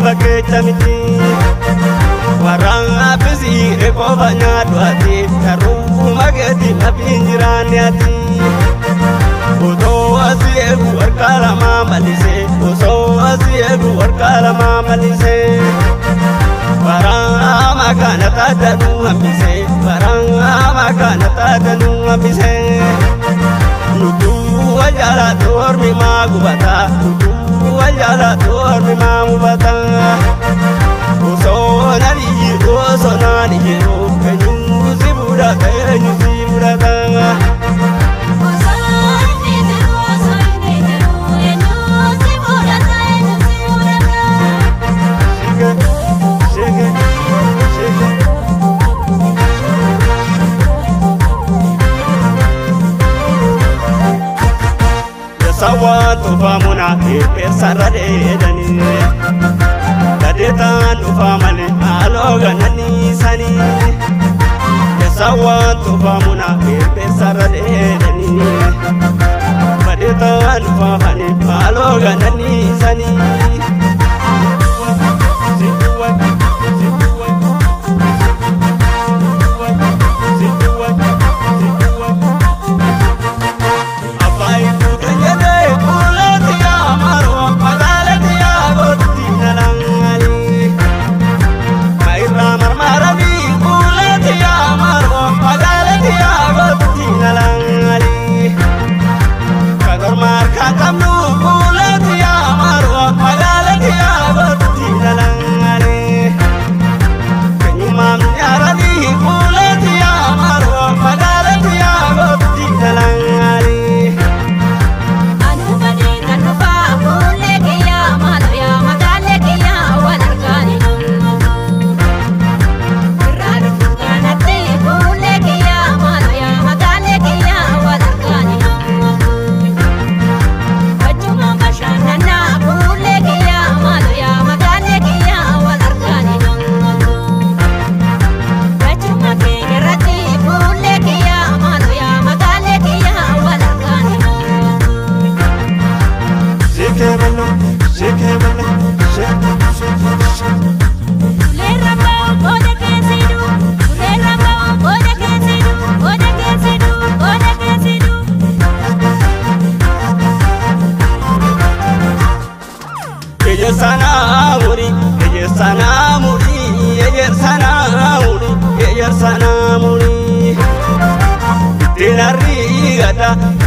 bakechamiti waranga bisi ekofanya duati karu mageti napinjirani ati oto asiegu warkalama malise oso asiegu warkalama malise waranga makana tadanu amise waranga makana tadanu amise nutu wajala dormi magubata nutu wajala dormi mamubata oso nani kenyusi buda tanga Sawan tufamuna pesarade dani dadetan tufamale aloga nani sani sawan tufamuna pesarade dani dadetan tufamale aloga nani sani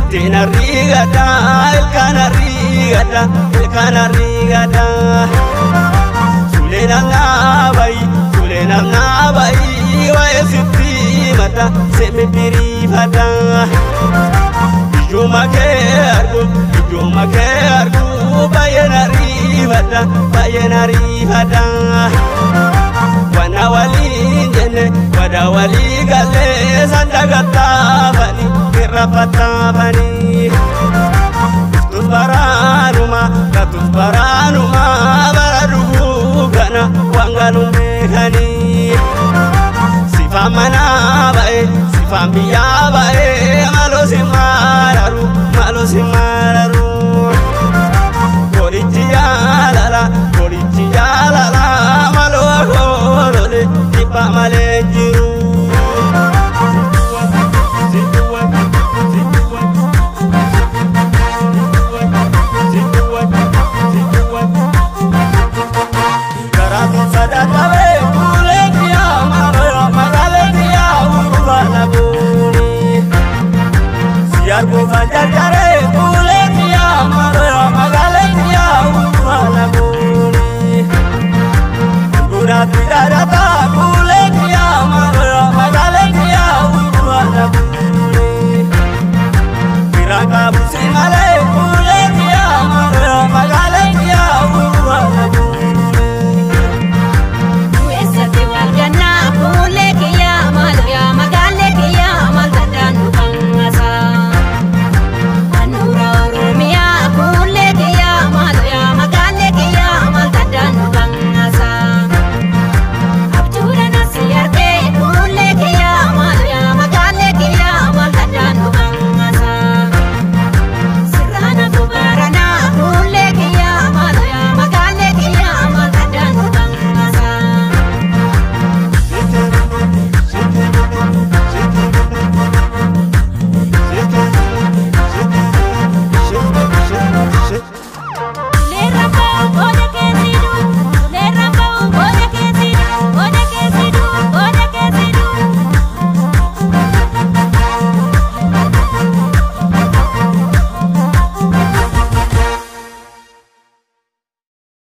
Tenarigada, el canarigada Sulena nabai, wa esiti mata, semi pirifada Ijoma ke argu, bayenarivada Wana wali jene, wada wali gale, sandagata bani, kirapata bani Katus baranuma, baradugu gana, wanganum mekani Sifamana bae, sifambiya bae, malo simararu Korichiya lala, malo agorole, tipa malejiru Siargo fajar